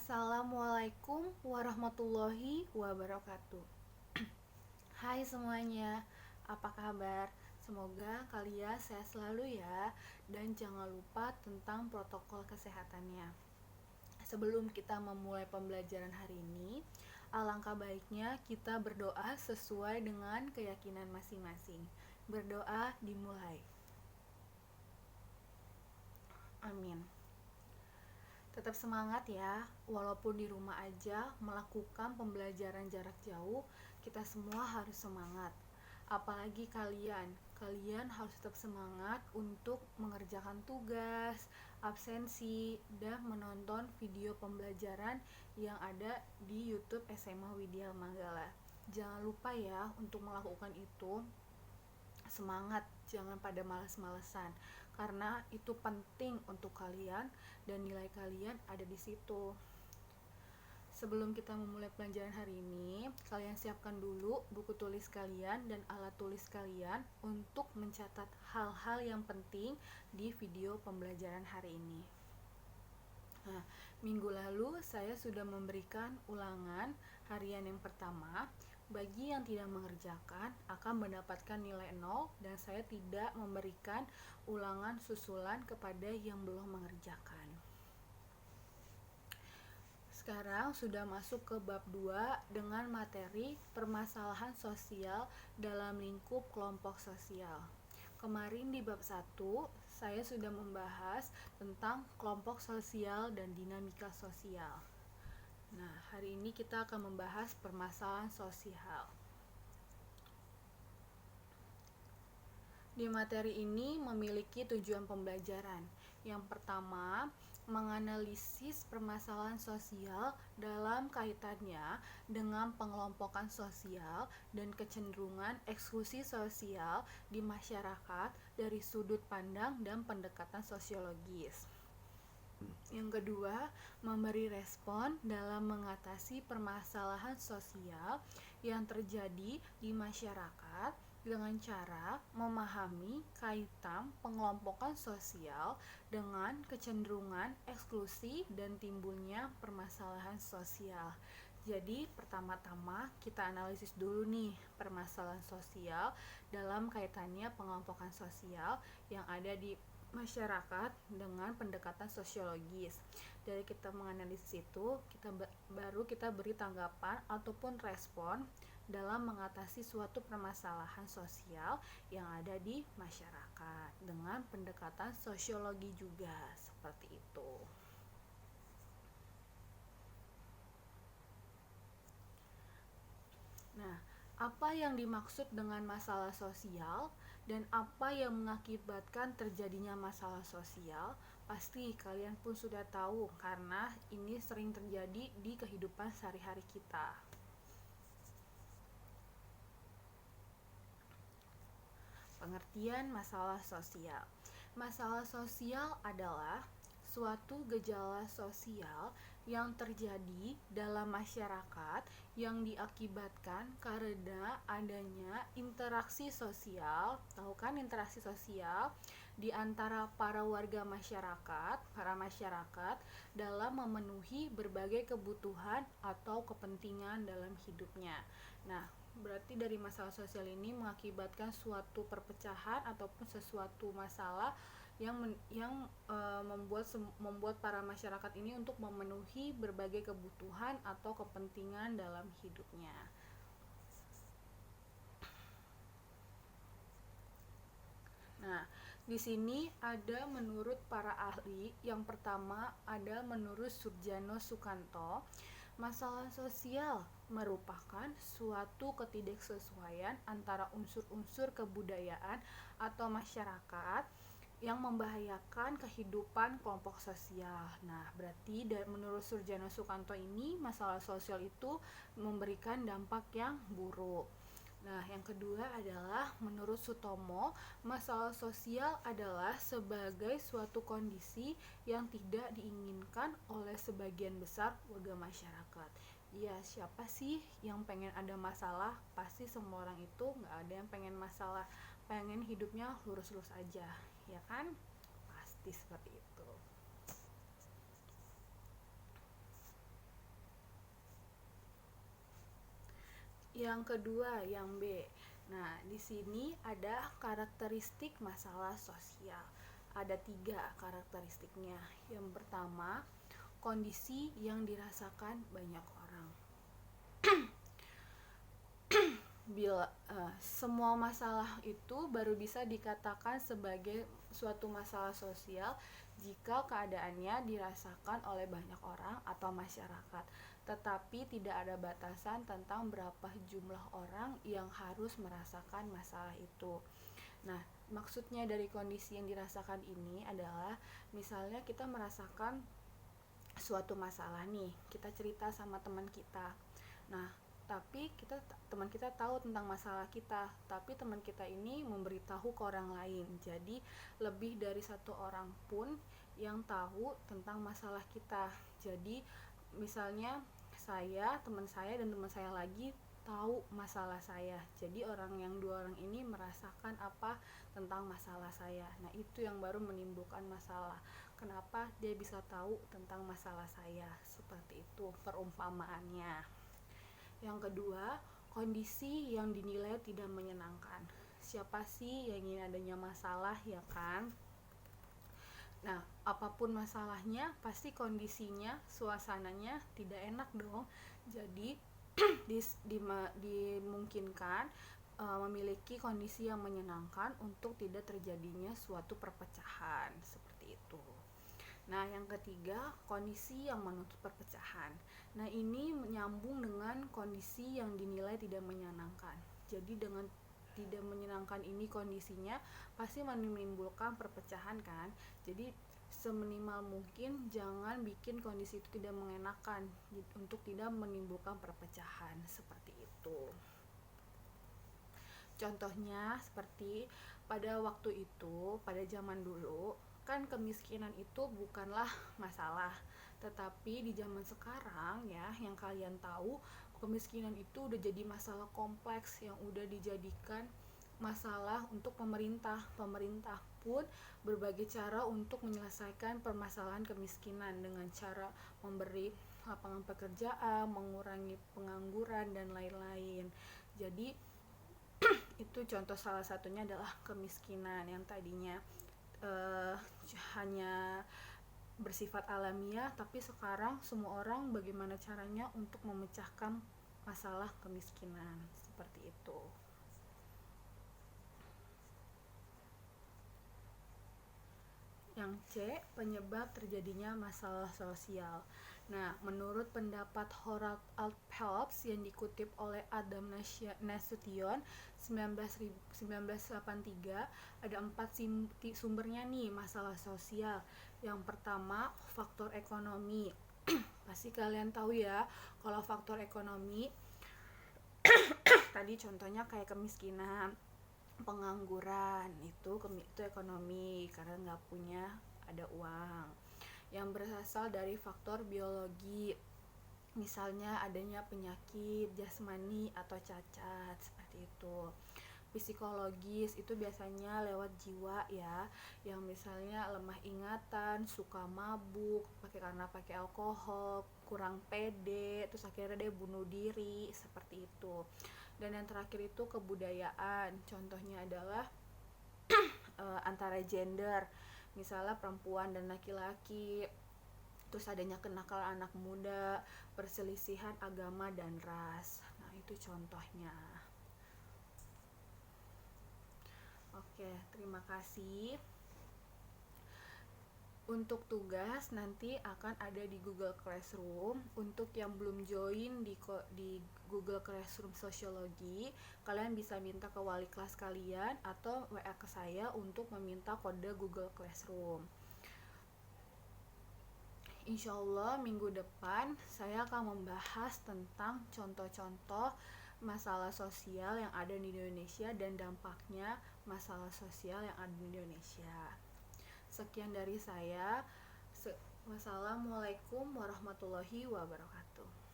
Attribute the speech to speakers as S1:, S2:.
S1: Assalamualaikum warahmatullahi wabarakatuh. Hai semuanya, apa kabar? Semoga kalian sehat selalu ya. Dan jangan lupa tentang protokol kesehatannya. Sebelum kita memulai pembelajaran hari ini, alangkah baiknya kita berdoa sesuai dengan keyakinan masing-masing. Berdoa dimulai. Amin. Tetap semangat ya, walaupun di rumah aja melakukan pembelajaran jarak jauh, kita semua harus semangat. Apalagi kalian harus tetap semangat untuk mengerjakan tugas, absensi, dan menonton video pembelajaran yang ada di YouTube SMA Widya Manggala. Jangan lupa ya untuk melakukan itu. Semangat, jangan pada malas-malesan, karena itu penting untuk kalian dan nilai kalian ada di situ. Sebelum kita memulai pelajaran hari ini, kalian siapkan dulu buku tulis kalian dan alat tulis kalian untuk mencatat hal-hal yang penting di video pembelajaran hari ini. Nah, minggu lalu saya sudah memberikan ulangan harian yang pertama. Bagi yang tidak mengerjakan akan mendapatkan nilai 0 dan saya tidak memberikan ulangan susulan kepada yang belum mengerjakan. Sekarang sudah masuk ke bab 2 dengan materi permasalahan sosial dalam lingkup kelompok sosial. Kemarin di bab 1 saya sudah membahas tentang kelompok sosial dan dinamika sosial. Nah, hari ini kita akan membahas permasalahan sosial. Di materi ini memiliki tujuan pembelajaran. Yang pertama, menganalisis permasalahan sosial dalam kaitannya dengan pengelompokan sosial dan kecenderungan eksklusi sosial di masyarakat dari sudut pandang dan pendekatan sosiologis. Yang kedua, memberi respon dalam mengatasi permasalahan sosial yang terjadi di masyarakat dengan cara memahami kaitan pengelompokan sosial dengan kecenderungan eksklusi dan timbulnya permasalahan sosial. Jadi pertama-tama kita analisis dulu nih permasalahan sosial dalam kaitannya pengelompokan sosial yang ada di masyarakat dengan pendekatan sosiologis. Dari kita menganalisis itu, baru kita beri tanggapan ataupun respon dalam mengatasi suatu permasalahan sosial yang ada di masyarakat dengan pendekatan sosiologi juga, seperti itu. Nah, apa yang dimaksud dengan masalah sosial dan apa yang mengakibatkan terjadinya masalah sosial? Pasti kalian pun sudah tahu karena ini sering terjadi di kehidupan sehari-hari kita. Pengertian masalah sosial. Masalah sosial adalah suatu gejala sosial yang terjadi dalam masyarakat yang diakibatkan karena adanya interaksi sosial. Tahu kan interaksi sosial di antara para warga masyarakat, para masyarakat dalam memenuhi berbagai kebutuhan atau kepentingan dalam hidupnya. Nah, berarti dari masalah sosial ini mengakibatkan suatu perpecahan ataupun sesuatu masalah yang membuat para masyarakat ini untuk memenuhi berbagai kebutuhan atau kepentingan dalam hidupnya. Nah, di sini ada menurut para ahli. Yang pertama ada menurut Surdjono Sukanto. Masalah sosial merupakan suatu ketidaksesuaian antara unsur-unsur kebudayaan atau masyarakat yang membahayakan kehidupan kelompok sosial. Nah, berarti menurut Surdjono Sukanto ini masalah sosial itu memberikan dampak yang buruk. Nah, yang kedua adalah menurut Sutomo, masalah sosial adalah sebagai suatu kondisi yang tidak diinginkan oleh sebagian besar warga masyarakat. Ya, siapa sih yang pengen ada masalah? Pasti semua orang itu nggak ada yang pengen masalah, pengen hidupnya lurus-lurus aja, ya kan? Pasti seperti itu. Yang kedua, yang B. Nah, di sini ada karakteristik masalah sosial. Ada 3 karakteristiknya. Yang pertama, kondisi yang dirasakan banyak orang. Semua masalah itu baru bisa dikatakan sebagai suatu masalah sosial jika keadaannya dirasakan oleh banyak orang atau masyarakat, tetapi tidak ada batasan tentang berapa jumlah orang yang harus merasakan masalah itu. Nah, maksudnya dari kondisi yang dirasakan ini adalah misalnya kita merasakan suatu masalah nih, kita cerita sama teman kita. Nah, tapi teman kita tahu tentang masalah kita, tapi teman kita ini memberitahu ke orang lain. Jadi lebih dari 1 orang pun yang tahu tentang masalah kita. Jadi misalnya teman saya dan teman saya lagi tahu masalah saya. Jadi 2 orang ini merasakan apa tentang masalah saya. Nah, itu yang baru menimbulkan masalah. Kenapa dia bisa tahu tentang masalah saya? Seperti itu perumpamaannya. Yang kedua, kondisi yang dinilai tidak menyenangkan. Siapa sih yang ingin adanya masalah, ya kan? Nah, apapun masalahnya, pasti kondisinya, suasananya tidak enak dong. Jadi, dimungkinkan memiliki kondisi yang menyenangkan untuk tidak terjadinya suatu perpecahan. Seperti itu. Nah, yang ketiga, kondisi yang menuntut perpecahan. Nah, ini menyambung dengan kondisi yang dinilai tidak menyenangkan. Jadi dengan tidak menyenangkan ini kondisinya pasti menimbulkan perpecahan kan. Jadi seminimal mungkin jangan bikin kondisi itu tidak mengenakan untuk tidak menimbulkan perpecahan. Seperti itu. Contohnya seperti pada waktu itu, pada zaman dulu kan kemiskinan itu bukanlah masalah, tetapi di zaman sekarang ya, yang kalian tahu, kemiskinan itu udah jadi masalah kompleks yang udah dijadikan masalah untuk pemerintah pun berbagai cara untuk menyelesaikan permasalahan kemiskinan dengan cara memberi lapangan pekerjaan, mengurangi pengangguran dan lain-lain. Jadi itu contoh salah satunya adalah kemiskinan yang tadinya hanya bersifat alamiah, tapi sekarang semua orang bagaimana caranya untuk memecahkan masalah kemiskinan. Seperti itu. Yang C, penyebab terjadinya masalah sosial. Nah, menurut pendapat Horace Alphelps yang dikutip oleh Adam Nasution 1983, ada 4 sumbernya nih masalah sosial. Yang pertama, faktor ekonomi. Pasti kalian tahu ya, kalau faktor ekonomi tadi contohnya kayak kemiskinan, pengangguran, itu ekonomi karena nggak punya ada uang. Yang berasal dari faktor biologi, misalnya adanya penyakit jasmani atau cacat, seperti itu. Psikologis itu biasanya lewat jiwa ya, yang misalnya lemah ingatan, suka mabuk, karena pakai alkohol, kurang pede, terus akhirnya dia bunuh diri, seperti itu. Dan yang terakhir itu kebudayaan, contohnya adalah antara gender, misalnya perempuan dan laki-laki, terus adanya kenakalan anak muda, perselisihan agama dan ras. Nah, itu contohnya. Oke, terima kasih. Untuk tugas nanti akan ada di Google Classroom. Untuk yang belum join di Google Classroom Sosiologi, kalian bisa minta ke wali kelas kalian atau WA ke saya untuk meminta kode Google Classroom. Insya Allah minggu depan saya akan membahas tentang contoh-contoh masalah sosial yang ada di Indonesia dan dampaknya masalah sosial yang ada di Indonesia. Sekian dari saya. Wassalamualaikum warahmatullahi wabarakatuh.